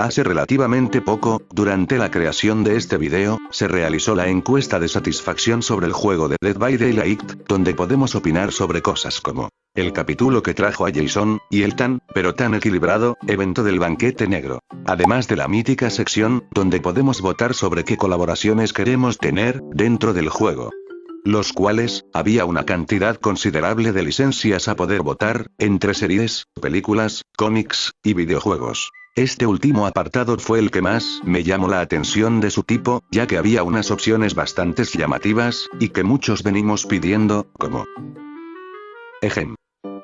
Hace relativamente poco, durante la creación de este video, se realizó la encuesta de satisfacción sobre el juego de Dead by Daylight, donde podemos opinar sobre cosas como el capítulo que trajo a Jason, y el pero tan equilibrado, evento del banquete negro. Además de la mítica sección, donde podemos votar sobre qué colaboraciones queremos tener, dentro del juego. Los cuales, había una cantidad considerable de licencias a poder votar, entre series, películas, cómics, y videojuegos. Este último apartado fue el que más me llamó la atención de su tipo, ya que había unas opciones bastante llamativas, y que muchos venimos pidiendo, como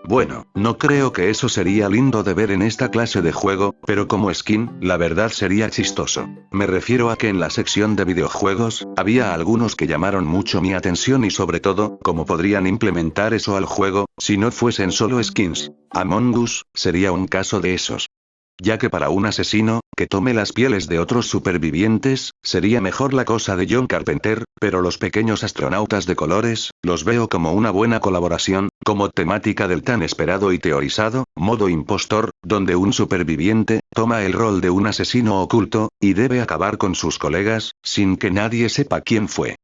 bueno, no creo que eso sería lindo de ver en esta clase de juego, pero como skin, la verdad sería chistoso. Me refiero a que en la sección de videojuegos, había algunos que llamaron mucho mi atención y sobre todo, cómo podrían implementar eso al juego, si no fuesen solo skins. Among Us, sería un caso de esos. Ya que para un asesino, que tome las pieles de otros supervivientes, sería mejor la cosa de John Carpenter, pero los pequeños astronautas de colores, los veo como una buena colaboración, como temática del tan esperado y teorizado, modo impostor, donde un superviviente, toma el rol de un asesino oculto, y debe acabar con sus colegas, sin que nadie sepa quién fue.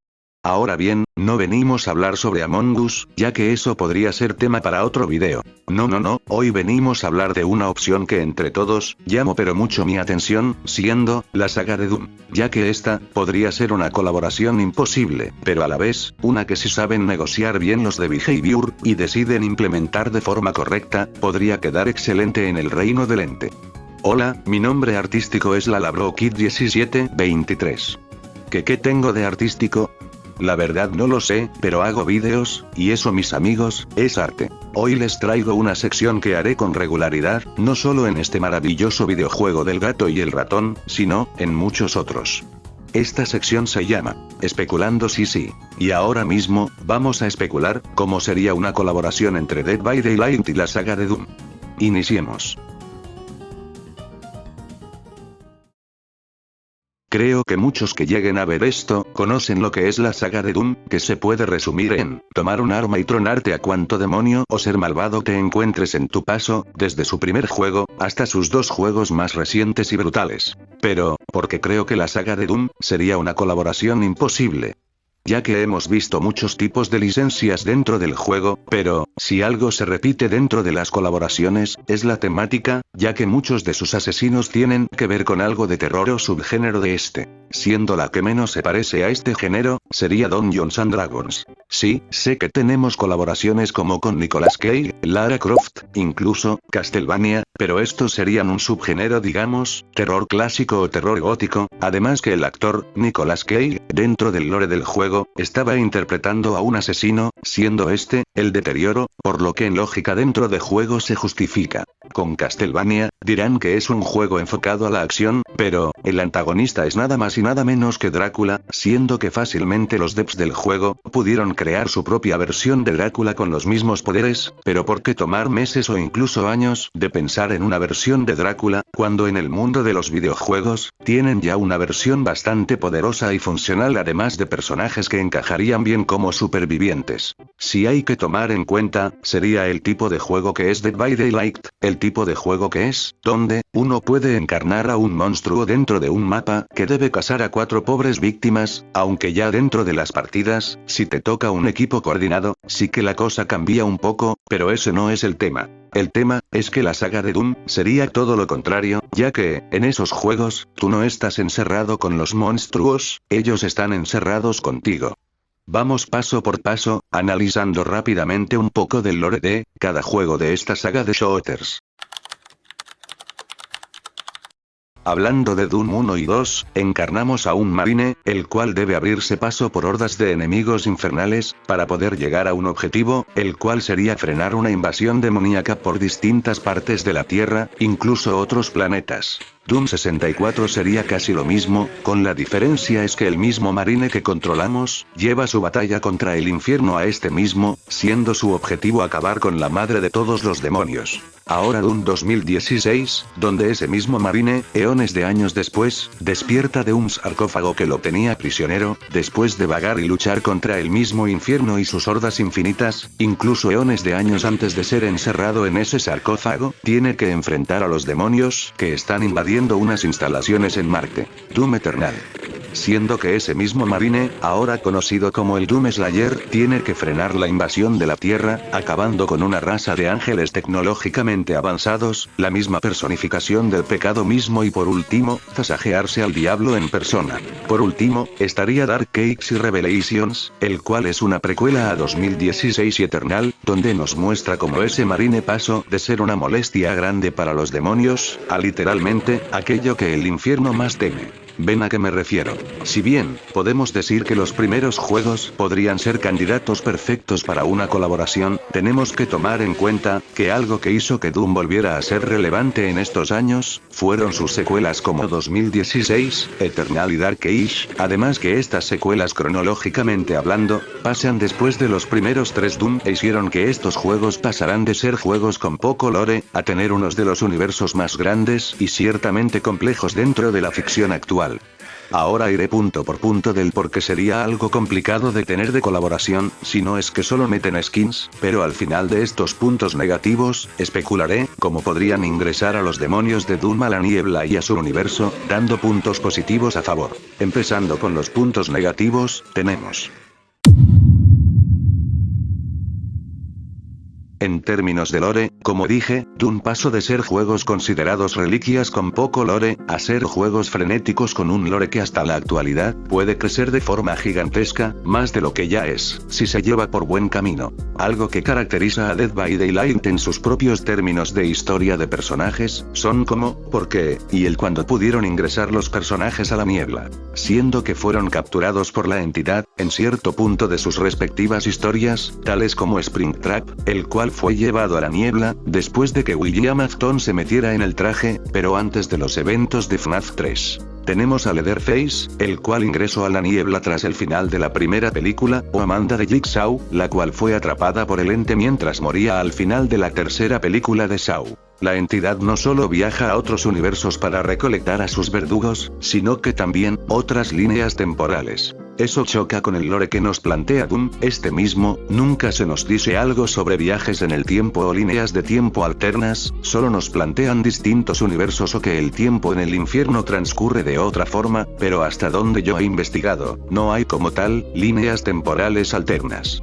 Ahora bien, no venimos a hablar sobre Among Us, ya que eso podría ser tema para otro video. No, hoy venimos a hablar de una opción que entre todos, llamó pero mucho mi atención, siendo, la saga de Doom. Ya que esta, podría ser una colaboración imposible, pero a la vez, una que si saben negociar bien los de Behavior, y deciden implementar de forma correcta, podría quedar excelente en el reino del ente. Hola, mi nombre artístico es LalaBroKid1723. ¿Qué tengo de artístico? La verdad no lo sé, pero hago vídeos, y eso mis amigos, es arte. Hoy les traigo una sección que haré con regularidad, no solo en este maravilloso videojuego del gato y el ratón, sino, en muchos otros. Esta sección se llama, Especulando sí. Y ahora mismo, vamos a especular, cómo sería una colaboración entre Dead by Daylight y la saga de Doom. Iniciemos. Creo que muchos que lleguen a ver esto, conocen lo que es la saga de Doom, que se puede resumir en, tomar un arma y tronarte a cuanto demonio o ser malvado te encuentres en tu paso, desde su primer juego, hasta sus dos juegos más recientes y brutales. Pero, porque creo que la saga de Doom, sería una colaboración imposible. Ya que hemos visto muchos tipos de licencias dentro del juego, pero, si algo se repite dentro de las colaboraciones, es la temática, ya que muchos de sus asesinos tienen que ver con algo de terror o subgénero de este. Siendo la que menos se parece a este género, sería Dungeons and Dragons. Sí, sé que tenemos colaboraciones como con Nicolas Cage, Lara Croft, incluso, Castlevania, pero estos serían un subgénero digamos, terror clásico o terror gótico, además que el actor, Nicolas Cage, dentro del lore del juego, estaba interpretando a un asesino, siendo este, el deterioro, por lo que en lógica dentro de juego se justifica. Con Castlevania, dirán que es un juego enfocado a la acción, pero, el antagonista es nada más y nada menos que Drácula, siendo que fácilmente los devs del juego, pudieron crear su propia versión de Drácula con los mismos poderes, pero ¿por qué tomar meses o incluso años de pensar en una versión de Drácula, cuando en el mundo de los videojuegos, tienen ya una versión bastante poderosa y funcional además de personajes que encajarían bien como supervivientes? Si hay que tomar en cuenta, sería el tipo de juego que es Dead by Daylight, el tipo de juego que es, donde, uno puede encarnar a un monstruo dentro de un mapa, que debe cazar a 4 pobres víctimas, aunque ya dentro de las partidas, si te toca un equipo coordinado, sí que la cosa cambia un poco, pero ese no es el tema. El tema, es que la saga de Doom, sería todo lo contrario, ya que, en esos juegos, tú no estás encerrado con los monstruos, ellos están encerrados contigo. Vamos paso por paso, analizando rápidamente un poco del lore de, cada juego de esta saga de shooters. Hablando de Doom 1 y 2, encarnamos a un marine, el cual debe abrirse paso por hordas de enemigos infernales, para poder llegar a un objetivo, el cual sería frenar una invasión demoníaca por distintas partes de la Tierra, incluso otros planetas. Doom 64 sería casi lo mismo, con la diferencia es que el mismo marine que controlamos, lleva su batalla contra el infierno a este mismo, siendo su objetivo acabar con la madre de todos los demonios. Ahora Doom 2016, donde ese mismo marine, eones de años después, despierta de un sarcófago que lo tenía tenía prisionero, después de vagar y luchar contra el mismo infierno y sus hordas infinitas, incluso eones de años antes de ser encerrado en ese sarcófago, tiene que enfrentar a los demonios que están invadiendo unas instalaciones en Marte. Doom Eternal. Siendo que ese mismo Marine, ahora conocido como el Doom Slayer, tiene que frenar la invasión de la Tierra, acabando con una raza de ángeles tecnológicamente avanzados, la misma personificación del pecado mismo y por último, tasajearse al diablo en persona. Por último, estaría Dark Age y Revelations, el cual es una precuela a 2016 y Eternal, donde nos muestra cómo ese Marine pasó de ser una molestia grande para los demonios, a literalmente, aquello que el infierno más teme. ¿Ven a qué me refiero? Si bien, podemos decir que los primeros juegos podrían ser candidatos perfectos para una colaboración, tenemos que tomar en cuenta, que algo que hizo que Doom volviera a ser relevante en estos años, fueron sus secuelas como 2016, Eternal y Dark Age, además que estas secuelas cronológicamente hablando, pasan después de los primeros 3 Doom e hicieron que estos juegos pasarán de ser juegos con poco lore, a tener unos de los universos más grandes y ciertamente complejos dentro de la ficción actual. Ahora iré punto por punto del por qué sería algo complicado de tener de colaboración, si no es que solo meten skins, pero al final de estos puntos negativos, especularé cómo podrían ingresar a los demonios de Doom a la niebla y a su universo, dando puntos positivos a favor. Empezando con los puntos negativos, tenemos. En términos de lore, como dije, Doom pasó de ser juegos considerados reliquias con poco lore, a ser juegos frenéticos con un lore que hasta la actualidad, puede crecer de forma gigantesca, más de lo que ya es, si se lleva por buen camino. Algo que caracteriza a Dead by Daylight en sus propios términos de historia de personajes, son como, por qué, y el cuándo pudieron ingresar los personajes a la niebla. Siendo que fueron capturados por la entidad, en cierto punto de sus respectivas historias, tales como Springtrap, el cual fue llevado a la niebla, después de que William Afton se metiera en el traje, pero antes de los eventos de FNAF 3. Tenemos a Leatherface, el cual ingresó a la niebla tras el final de la primera película, o Amanda de Jigsaw, la cual fue atrapada por el ente mientras moría al final de la tercera película de Saw. La entidad no solo viaja a otros universos para recolectar a sus verdugos, sino que también, otras líneas temporales. Eso choca con el lore que nos plantea Doom, mismo, nunca se nos dice algo sobre viajes en el tiempo o líneas de tiempo alternas, solo nos plantean distintos universos o que el tiempo en el infierno transcurre de otra forma, pero hasta donde yo he investigado, no hay como tal, líneas temporales alternas.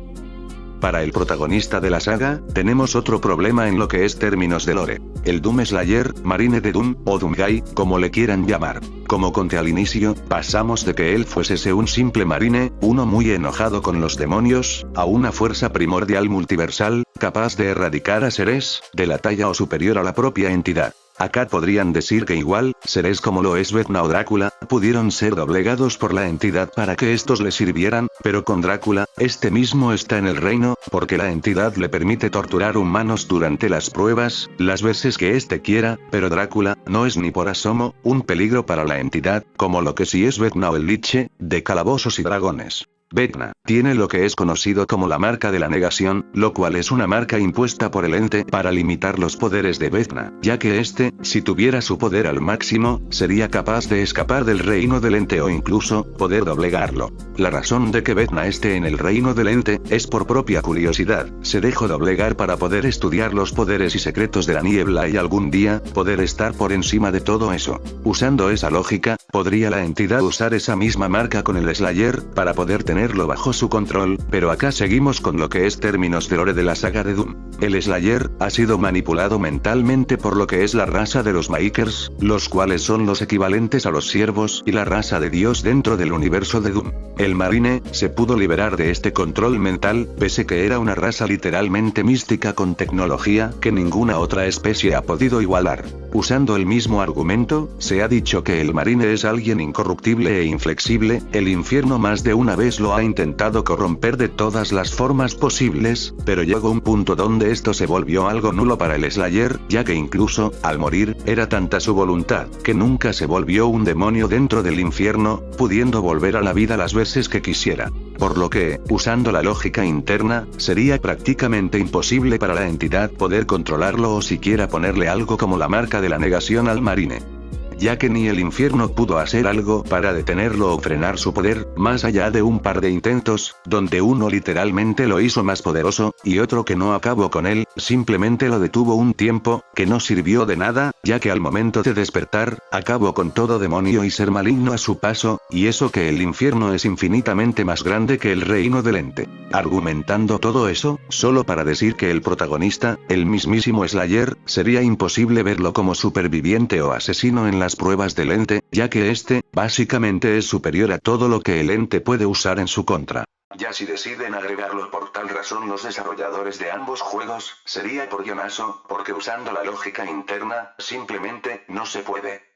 Para el protagonista de la saga, tenemos otro problema en lo que es términos de lore. El Doom Slayer, Marine de Doom, o Doomguy, como le quieran llamar. Como conté al inicio, pasamos de que él fuese un simple marine, uno muy enojado con los demonios, a una fuerza primordial multiversal, capaz de erradicar a seres, de la talla o superior a la propia entidad. Acá podrían decir que igual, seres como lo es Vecna o Drácula, pudieron ser doblegados por la entidad para que estos le sirvieran, pero con Drácula, mismo está en el reino, porque la entidad le permite torturar humanos durante las pruebas, las veces que quiera, pero Drácula, no es ni por asomo, un peligro para la entidad, como lo que sí es Vecna o el Liche, de Calabozos y Dragones. Vecna tiene lo que es conocido como la marca de la negación, lo cual es una marca impuesta por el ente para limitar los poderes de Vecna, ya que si tuviera su poder al máximo, sería capaz de escapar del reino del ente o incluso, poder doblegarlo. La razón de que Vecna esté en el reino del ente, es por propia curiosidad, se dejó doblegar para poder estudiar los poderes y secretos de la niebla y algún día, poder estar por encima de todo eso. Usando esa lógica, podría la entidad usar esa misma marca con el Slayer, para poder tenerlo bajo su control, pero acá seguimos con lo que es términos de lore de la saga de Doom. El Slayer ha sido manipulado mentalmente por lo que es la raza de los Makers, los cuales son los equivalentes a los siervos y la raza de Dios dentro del universo de Doom. El Marine se pudo liberar de este control mental, pese que era una raza literalmente mística con tecnología que ninguna otra especie ha podido igualar. Usando el mismo argumento, se ha dicho que el Marine es alguien incorruptible e inflexible, el infierno más de una vez lo ha intentado corromper de todas las formas posibles, pero llegó un punto donde esto se volvió algo nulo para el Slayer, ya que incluso, al morir, era tanta su voluntad, que nunca se volvió un demonio dentro del infierno, pudiendo volver a la vida las veces que quisiera. Por lo que, usando la lógica interna, sería prácticamente imposible para la entidad poder controlarlo o siquiera ponerle algo como la marca de la negación al Marine. ya que ni el infierno pudo hacer algo para detenerlo o frenar su poder, más allá de un par de intentos, donde uno literalmente lo hizo más poderoso, y otro que no acabó con él, simplemente lo detuvo un tiempo, que no sirvió de nada, ya que al momento de despertar, acabó con todo demonio y ser maligno a su paso, y eso que el infierno es infinitamente más grande que el reino del ente. Argumentando todo eso, solo para decir que el protagonista, el mismísimo Slayer, sería imposible verlo como superviviente o asesino en las pruebas del ente, ya que este, básicamente es superior a todo lo que el ente puede usar en su contra. Ya si deciden agregarlo por tal razón los desarrolladores de ambos juegos, sería por guionazo, porque usando la lógica interna, simplemente, no se puede.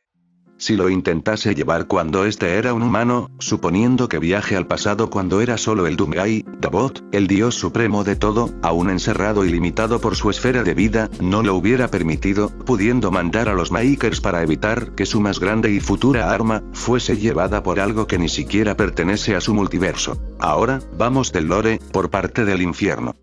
Si lo intentase llevar cuando este era un humano, suponiendo que viaje al pasado cuando era solo el Doomguy, Dabot, el dios supremo de todo, aún encerrado y limitado por su esfera de vida, no lo hubiera permitido, pudiendo mandar a los Makers para evitar que su más grande y futura arma, fuese llevada por algo que ni siquiera pertenece a su multiverso. Ahora, vamos del lore, por parte del infierno.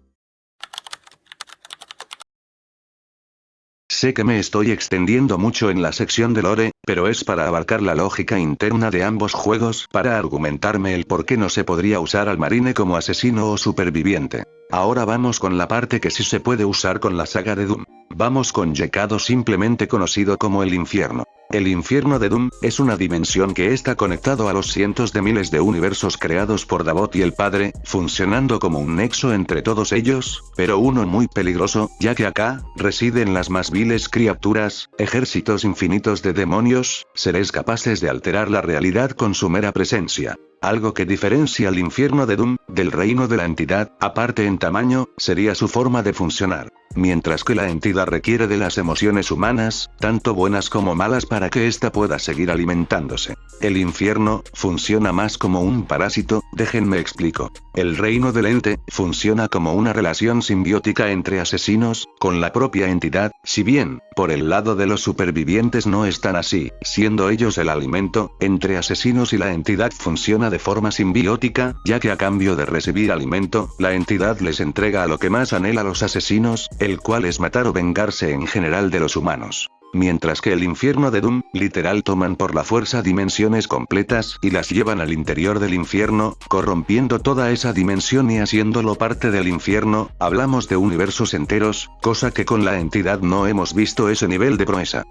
Sé que me estoy extendiendo mucho en la sección de lore, pero es para abarcar la lógica interna de ambos juegos, para argumentarme el por qué no se podría usar al marine como asesino o superviviente. Ahora vamos con la parte que sí se puede usar con la saga de Doom. Vamos con Yekado, simplemente conocido como el infierno. El infierno de Doom, es una dimensión que está conectado a los cientos de miles de universos creados por Dabot y el Padre, funcionando como un nexo entre todos ellos, pero uno muy peligroso, ya que acá, residen las más viles criaturas, ejércitos infinitos de demonios, seres capaces de alterar la realidad con su mera presencia. Algo que diferencia al infierno de Doom, del reino de la entidad, aparte en tamaño, sería su forma de funcionar. Mientras que la entidad requiere de las emociones humanas, tanto buenas como malas para que ésta pueda seguir alimentándose. El infierno, funciona más como un parásito, déjenme explico. El reino del ente, funciona como una relación simbiótica entre asesinos, con la propia entidad, si bien, por el lado de los supervivientes no es tan así, siendo ellos el alimento, entre asesinos y la entidad funciona de forma simbiótica, ya que a cambio de recibir alimento, la entidad les entrega a lo que más anhela a los asesinos, el cual es matar o vengarse en general de los humanos. Mientras que el infierno de Doom, literal toman por la fuerza dimensiones completas y las llevan al interior del infierno, corrompiendo toda esa dimensión y haciéndolo parte del infierno, hablamos de universos enteros, cosa que con la entidad no hemos visto ese nivel de proeza.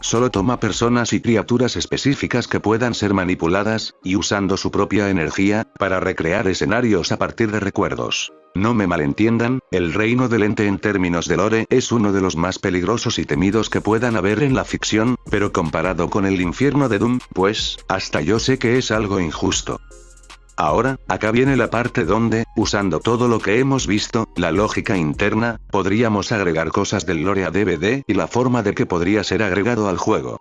Solo toma personas y criaturas específicas que puedan ser manipuladas, y usando su propia energía, para recrear escenarios a partir de recuerdos. No me malentiendan, el reino del ente en términos de lore es uno de los más peligrosos y temidos que puedan haber en la ficción, pero comparado con el infierno de Doom, pues, hasta yo sé que es algo injusto. Ahora, acá viene la parte donde, usando todo lo que hemos visto, la lógica interna, podríamos agregar cosas del lore a DVD y la forma de que podría ser agregado al juego.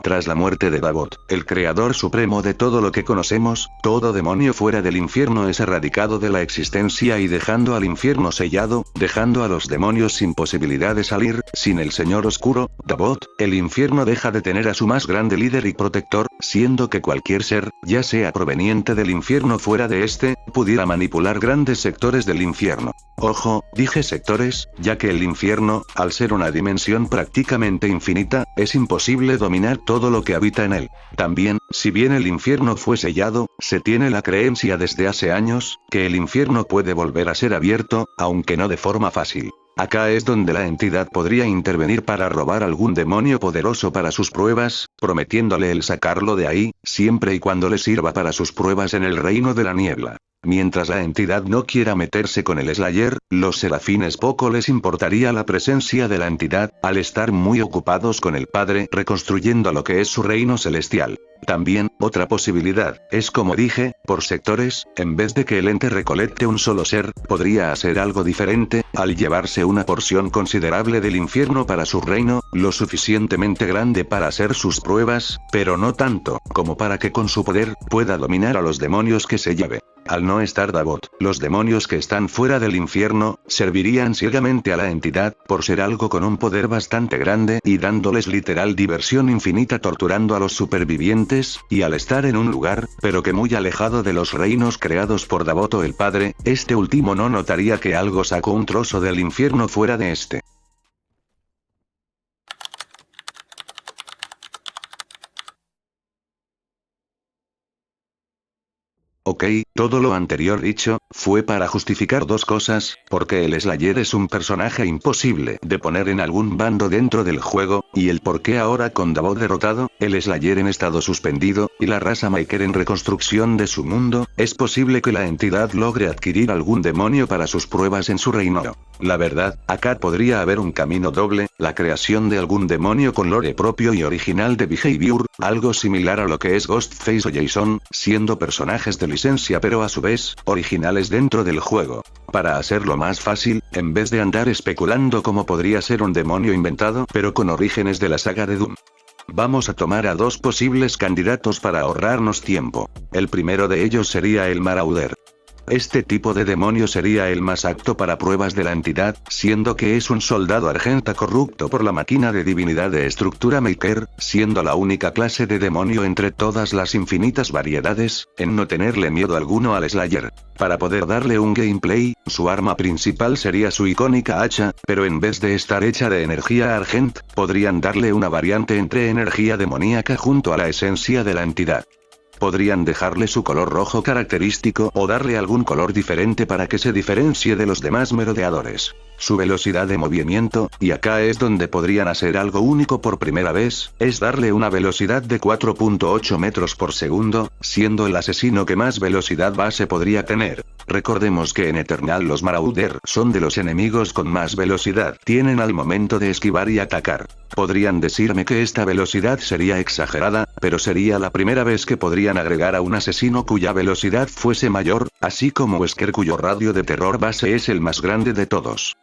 Tras la muerte de Dabot, el creador supremo de todo lo que conocemos, todo demonio fuera del infierno es erradicado de la existencia y dejando al infierno sellado, dejando a los demonios sin posibilidad de salir, sin el señor oscuro, Dabot, el infierno deja de tener a su más grande líder y protector, siendo que cualquier ser, ya sea proveniente del infierno fuera de este, pudiera manipular grandes sectores del infierno. Ojo, dije sectores, ya que el infierno, al ser una dimensión prácticamente infinita, es imposible dominar todo lo que habita en él. También, si bien el infierno fue sellado, se tiene la creencia desde hace años, que el infierno puede volver a ser abierto, aunque no de forma fácil. Acá es donde la entidad podría intervenir para robar algún demonio poderoso para sus pruebas, prometiéndole el sacarlo de ahí, siempre y cuando le sirva para sus pruebas en el reino de la niebla. Mientras la entidad no quiera meterse con el Slayer, los serafines poco les importaría la presencia de la entidad, al estar muy ocupados con el Padre reconstruyendo lo que es su reino celestial. También, otra posibilidad, es como dije, por sectores, en vez de que el ente recolecte un solo ser, podría hacer algo diferente, al llevarse una porción considerable del infierno para su reino, lo suficientemente grande para hacer sus pruebas, pero no tanto, como para que con su poder, pueda dominar a los demonios que se lleve. Al no estar Dabot, los demonios que están fuera del infierno, servirían ciegamente a la entidad, por ser algo con un poder bastante grande y dándoles literal diversión infinita torturando a los supervivientes, y al estar en un lugar, pero que muy alejado de los reinos creados por Dabot o el Padre, este último no notaría que algo sacó un trozo del infierno fuera de este. Ok, todo lo anterior dicho, fue para justificar dos cosas, porque el Slayer es un personaje imposible de poner en algún bando dentro del juego, y el por qué ahora con Davos derrotado, el Slayer en estado suspendido, y la raza Maker en reconstrucción de su mundo, es posible que la entidad logre adquirir algún demonio para sus pruebas en su reino. La verdad, acá podría haber un camino doble, la creación de algún demonio con lore propio y original de Behavior, algo similar a lo que es Ghostface o Jason, siendo personajes de licencia pero a su vez, originales dentro del juego. Para hacerlo más fácil, en vez de andar especulando cómo podría ser un demonio inventado pero con orígenes de la saga de Doom. Vamos a tomar a dos posibles candidatos para ahorrarnos tiempo. El primero de ellos sería el Marauder. Este tipo de demonio sería el más apto para pruebas de la entidad, siendo que es un soldado argenta corrupto por la máquina de divinidad de estructura Maker, siendo la única clase de demonio entre todas las infinitas variedades, en no tenerle miedo alguno al Slayer. Para poder darle un gameplay, su arma principal sería su icónica hacha, pero en vez de estar hecha de energía argent, podrían darle una variante entre energía demoníaca junto a la esencia de la entidad. Podrían dejarle su color rojo característico o darle algún color diferente para que se diferencie de los demás merodeadores. Su velocidad de movimiento, y acá es donde podrían hacer algo único por primera vez, es darle una velocidad de 4.8 metros por segundo, siendo el asesino que más velocidad base podría tener. Recordemos que en Eternal los Marauder son de los enemigos con más velocidad tienen al momento de esquivar y atacar. Podrían decirme que esta velocidad sería exagerada, pero sería la primera vez que podrían agregar a un asesino cuya velocidad fuese mayor, así como Wesker cuyo radio de terror base es el más grande de todos.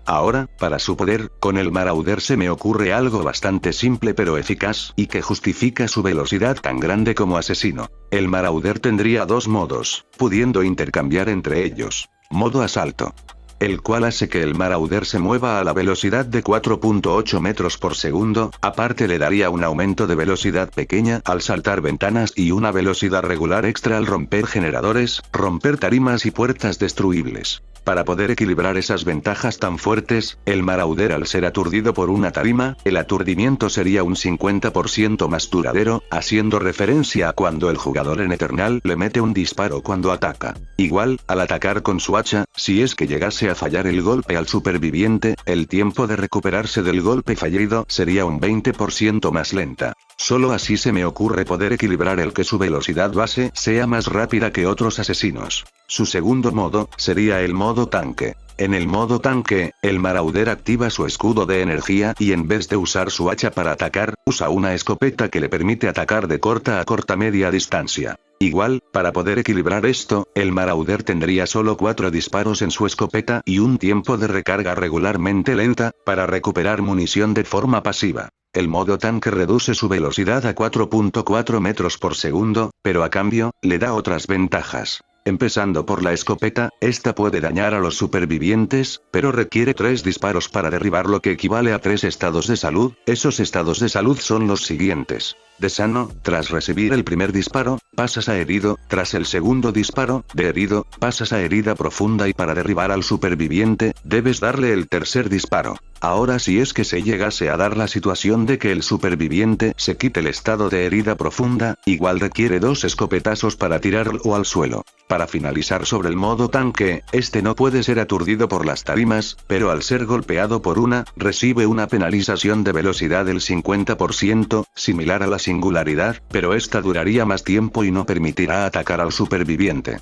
Ahora, para su poder, con el Marauder se me ocurre algo bastante simple pero eficaz, y que justifica su velocidad tan grande como asesino. El Marauder tendría dos modos, pudiendo intercambiar entre ellos. Modo asalto, el cual hace que el Marauder se mueva a la velocidad de 4.8 metros por segundo, aparte le daría un aumento de velocidad pequeña al saltar ventanas y una velocidad regular extra al romper generadores, romper tarimas y puertas destruibles. Para poder equilibrar esas ventajas tan fuertes, el Marauder al ser aturdido por una tarima, el aturdimiento sería un 50% más duradero, haciendo referencia a cuando el jugador en Eternal le mete un disparo cuando ataca. Igual, al atacar con su hacha, si es que llegase a fallar el golpe al superviviente, el tiempo de recuperarse del golpe fallido sería un 20% más lenta. Solo así se me ocurre poder equilibrar el que su velocidad base sea más rápida que otros asesinos. Su segundo modo, sería el modo tanque. En el modo tanque, el Marauder activa su escudo de energía y en vez de usar su hacha para atacar, usa una escopeta que le permite atacar de corta a corta media distancia. Igual, para poder equilibrar esto, el Marauder tendría solo 4 disparos en su escopeta y un tiempo de recarga regularmente lenta, para recuperar munición de forma pasiva. El modo tanque reduce su velocidad a 4.4 metros por segundo, pero a cambio, le da otras ventajas. Empezando por la escopeta, esta puede dañar a los supervivientes, pero requiere 3 disparos para derribar lo que equivale a 3 estados de salud. Esos estados de salud son los siguientes. De sano, tras recibir el primer disparo, pasas a herido, tras el segundo disparo, de herido, pasas a herida profunda y para derribar al superviviente, debes darle el tercer disparo. Ahora si es que se llegase a dar la situación de que el superviviente se quite el estado de herida profunda, igual requiere 2 escopetazos para tirarlo al suelo. Para finalizar sobre el modo tanque, este no puede ser aturdido por las tarimas, pero al ser golpeado por una, recibe una penalización de velocidad del 50%, similar a la singularidad, pero esta duraría más tiempo y no permitirá atacar al superviviente.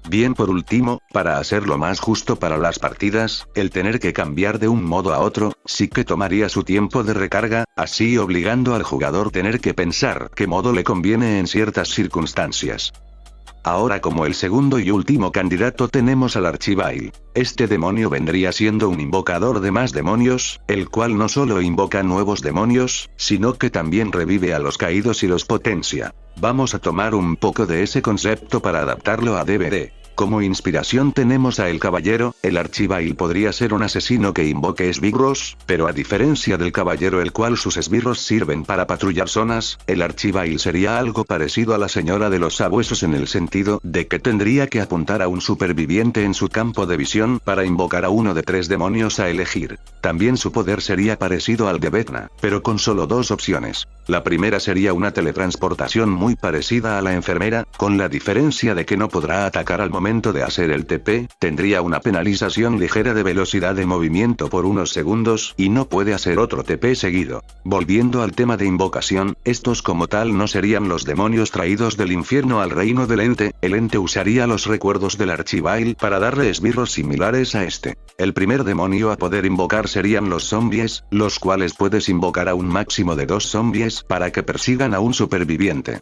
Bien, por último, para hacerlo más justo para las partidas, el tener que cambiar de un modo a otro, sí que tomaría su tiempo de recarga, así obligando al jugador tener que pensar qué modo le conviene en ciertas circunstancias. Ahora como el segundo y último candidato tenemos al Archivile. Este demonio vendría siendo un invocador de más demonios, el cual no solo invoca nuevos demonios, sino que también revive a los caídos y los potencia. Vamos a tomar un poco de ese concepto para adaptarlo a D&D. Como inspiración tenemos a El Caballero. El Archivile podría ser un asesino que invoque esbirros, pero a diferencia del Caballero el cual sus esbirros sirven para patrullar zonas, el Archivile sería algo parecido a la Señora de los Sabuesos en el sentido de que tendría que apuntar a un superviviente en su campo de visión para invocar a uno de 3 demonios a elegir. También su poder sería parecido al de Vecna, pero con solo 2 opciones. La primera sería una teletransportación muy parecida a la enfermera, con la diferencia de que no podrá atacar al momento de hacer el TP, tendría una penalización ligera de velocidad de movimiento por unos segundos y no puede hacer otro TP seguido. Volviendo al tema de invocación, estos como tal no serían los demonios traídos del infierno al reino del ente, el ente usaría los recuerdos del archivail para darle esbirros similares a este. El primer demonio a poder invocar serían los zombies, los cuales puedes invocar a un máximo de 2 zombies para que persigan a un superviviente.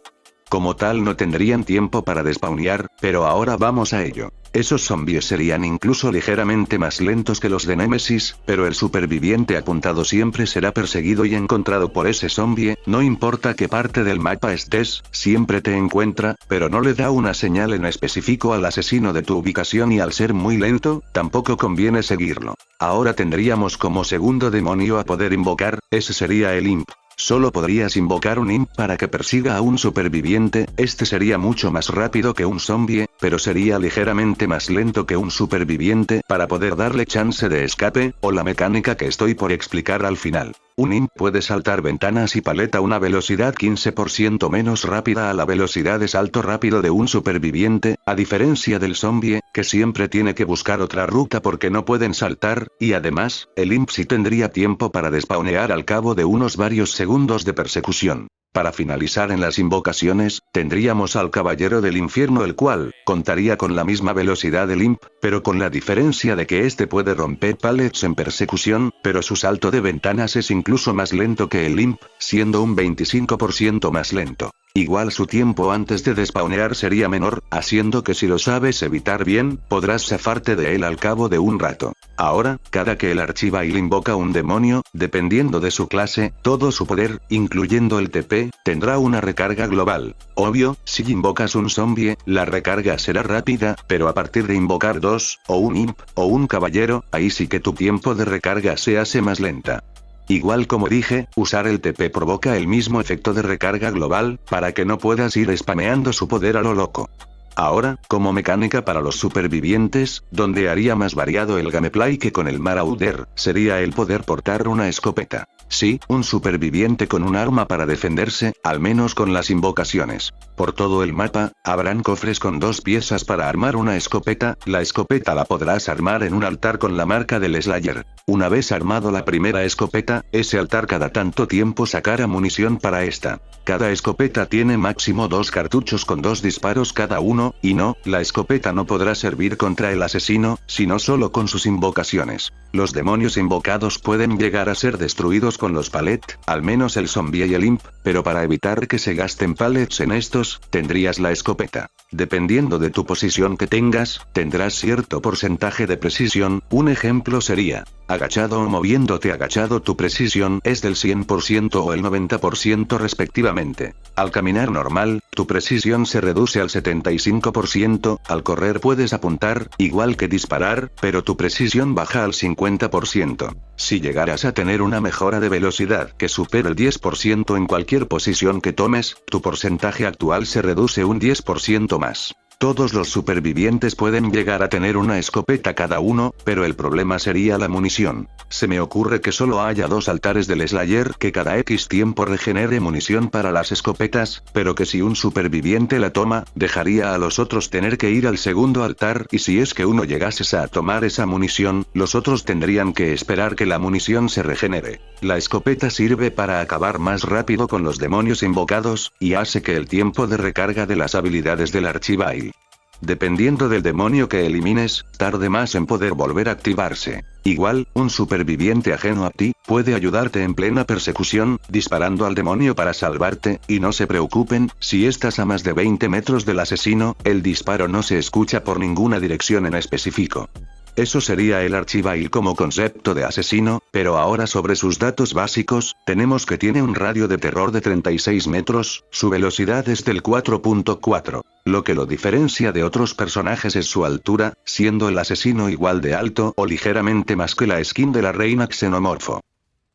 Como tal no tendrían tiempo para despawnear, pero ahora vamos a ello. Esos zombies serían incluso ligeramente más lentos que los de Némesis, pero el superviviente apuntado siempre será perseguido y encontrado por ese zombie, no importa qué parte del mapa estés, siempre te encuentra, pero no le da una señal en específico al asesino de tu ubicación y al ser muy lento, tampoco conviene seguirlo. Ahora tendríamos como segundo demonio a poder invocar, ese sería el imp. Solo podrías invocar un imp para que persiga a un superviviente, este sería mucho más rápido que un zombie, pero sería ligeramente más lento que un superviviente para poder darle chance de escape, o la mecánica que estoy por explicar al final. Un imp puede saltar ventanas y paleta a una velocidad 15% menos rápida a la velocidad de salto rápido de un superviviente, a diferencia del zombie, que siempre tiene que buscar otra ruta porque no pueden saltar, y además, el imp sí tendría tiempo para despawnear al cabo de unos varios segundos de persecución. Para finalizar en las invocaciones, tendríamos al Caballero del Infierno el cual, contaría con la misma velocidad del imp, pero con la diferencia de que este puede romper pallets en persecución, pero su salto de ventanas es incluso más lento que el imp, siendo un 25% más lento. Igual su tiempo antes de despawnear sería menor, haciendo que si lo sabes evitar bien, podrás zafarte de él al cabo de un rato. Ahora, cada que el archivail invoca un demonio, dependiendo de su clase, todo su poder, incluyendo el TP, tendrá una recarga global. Obvio, si invocas un zombie, la recarga será rápida, pero a partir de invocar 2, o un imp, o un caballero, ahí sí que tu tiempo de recarga se hace más lenta. Igual como dije, usar el TP provoca el mismo efecto de recarga global, para que no puedas ir spameando su poder a lo loco. Ahora, como mecánica para los supervivientes, donde haría más variado el gameplay que con el Marauder, sería el poder portar una escopeta. Sí, un superviviente con un arma para defenderse, al menos con las invocaciones. Por todo el mapa, habrán cofres con 2 piezas para armar una escopeta, la escopeta la podrás armar en un altar con la marca del Slayer. Una vez armado la primera escopeta, ese altar cada tanto tiempo sacará munición para esta. Cada escopeta tiene máximo 2 cartuchos con 2 disparos cada uno, y no, la escopeta no podrá servir contra el asesino, sino solo con sus invocaciones. Los demonios invocados pueden llegar a ser destruidos con los pallets, al menos el zombie y el imp, pero para evitar que se gasten pallets en estos, tendrías la escopeta. Dependiendo de tu posición que tengas, tendrás cierto porcentaje de precisión, un ejemplo sería, agachado o moviéndote agachado tu precisión es del 100% o el 90% respectivamente. Al caminar normal, tu precisión se reduce al 75%, al correr puedes apuntar, igual que disparar, pero tu precisión baja al 50%. Si llegaras a tener una mejora de velocidad que supere el 10% en cualquier posición que tomes, tu porcentaje actual se reduce un 10% más. Todos los supervivientes pueden llegar a tener una escopeta cada uno, pero el problema sería la munición. Se me ocurre que solo haya 2 altares del Slayer que cada X tiempo regenere munición para las escopetas, pero que si un superviviente la toma, dejaría a los otros tener que ir al segundo altar y si es que uno llegase a tomar esa munición, los otros tendrían que esperar que la munición se regenere. La escopeta sirve para acabar más rápido con los demonios invocados, y hace que el tiempo de recarga de las habilidades del archivail, dependiendo del demonio que elimines, tarde más en poder volver a activarse. Igual, un superviviente ajeno a ti, puede ayudarte en plena persecución, disparando al demonio para salvarte, y no se preocupen, si estás a más de 20 metros del asesino, el disparo no se escucha por ninguna dirección en específico. Eso sería el archivail como concepto de asesino, pero ahora sobre sus datos básicos, tenemos que tiene un radio de terror de 36 metros, su velocidad es del 4.4. Lo que lo diferencia de otros personajes es su altura, siendo el asesino igual de alto o ligeramente más que la skin de la reina xenomorfo,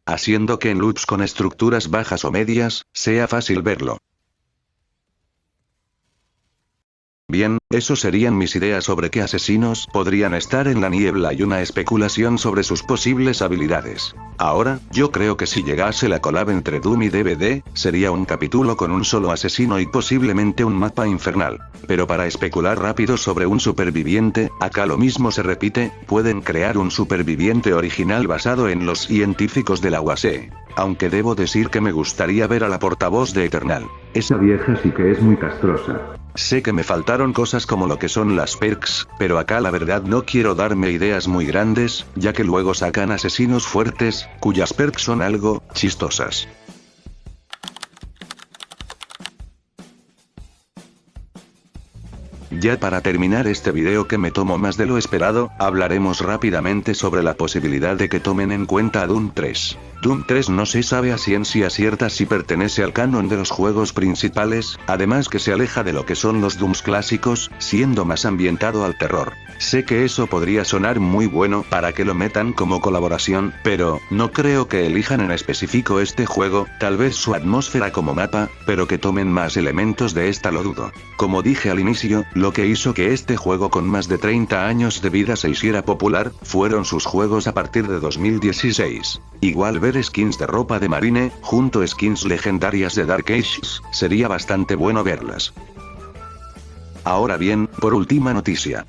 haciendo que en loops con estructuras bajas o medias, sea fácil verlo. Bien, eso serían mis ideas sobre qué asesinos podrían estar en la niebla y una especulación sobre sus posibles habilidades. Ahora, yo creo que si llegase la collab entre Doom y DVD, sería un capítulo con un solo asesino y posiblemente un mapa infernal. Pero para especular rápido sobre un superviviente, acá lo mismo se repite, pueden crear un superviviente original basado en los científicos de la UASE. Aunque debo decir que me gustaría ver a la portavoz de Eternal. Esa vieja sí que es muy castrosa. Sé que me faltaron cosas como lo que son las perks, pero acá la verdad no quiero darme ideas muy grandes, ya que luego sacan asesinos fuertes, cuyas perks son algo chistosas. Ya para terminar este video que me tomo más de lo esperado, hablaremos rápidamente sobre la posibilidad de que tomen en cuenta a Doom 3. Doom 3 no se sabe a ciencia cierta si pertenece al canon de los juegos principales, además que se aleja de lo que son los Dooms clásicos, siendo más ambientado al terror. Sé que eso podría sonar muy bueno para que lo metan como colaboración, pero no creo que elijan en específico este juego, tal vez su atmósfera como mapa, pero que tomen más elementos de esta lo dudo. Como dije al inicio, lo que hizo que este juego con más de 30 años de vida se hiciera popular, fueron sus juegos a partir de 2016. Igual ver skins de ropa de Marine, junto a skins legendarias de Dark Ages, sería bastante bueno verlas. Ahora bien, por última noticia.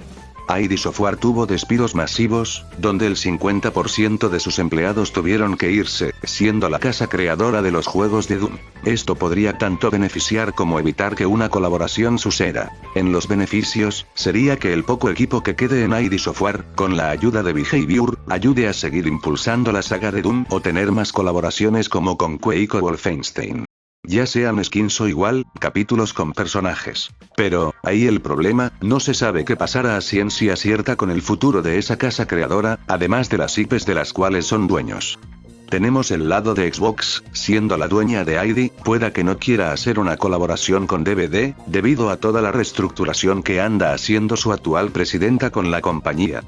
ID Software tuvo despidos masivos, donde el 50% de sus empleados tuvieron que irse, siendo la casa creadora de los juegos de Doom. Esto podría tanto beneficiar como evitar que una colaboración suceda. En los beneficios, sería que el poco equipo que quede en ID Software, con la ayuda de Behavior, ayude a seguir impulsando la saga de Doom o tener más colaboraciones como con Quake o Wolfenstein. Ya sean skins o igual, capítulos con personajes. Pero, ahí el problema, no se sabe qué pasará a ciencia cierta con el futuro de esa casa creadora, además de las IPs de las cuales son dueños. Tenemos el lado de Xbox, siendo la dueña de ID, pueda que no quiera hacer una colaboración con DVD, debido a toda la reestructuración que anda haciendo su actual presidenta con la compañía.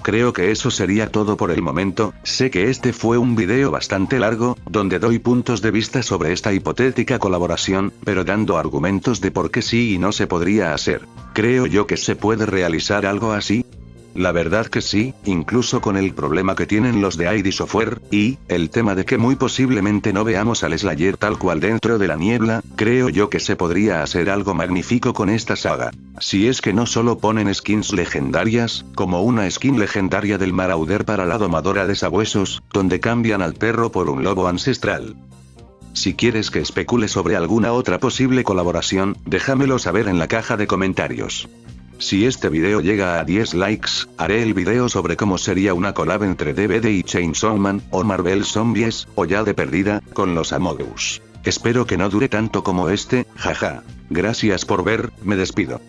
Creo que eso sería todo por el momento. Sé que este fue un video bastante largo, donde doy puntos de vista sobre esta hipotética colaboración, pero dando argumentos de por qué sí y no se podría hacer. ¿Creo yo que se puede realizar algo así? La verdad que sí, incluso con el problema que tienen los de ID Software, y el tema de que muy posiblemente no veamos al Slayer tal cual dentro de la niebla, creo yo que se podría hacer algo magnífico con esta saga. Si es que no solo ponen skins legendarias, como una skin legendaria del Marauder para la domadora de sabuesos, donde cambian al perro por un lobo ancestral. Si quieres que especule sobre alguna otra posible colaboración, déjamelo saber en la caja de comentarios. Si este video llega a 10 likes, haré el video sobre cómo sería una collab entre DVD y Chainsaw Man, o Marvel Zombies, o ya de perdida, con los Among Us. Espero que no dure tanto como este, jaja. Gracias por ver, me despido.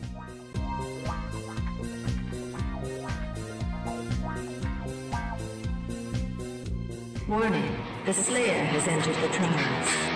Warning, the Slayer has entered the trials.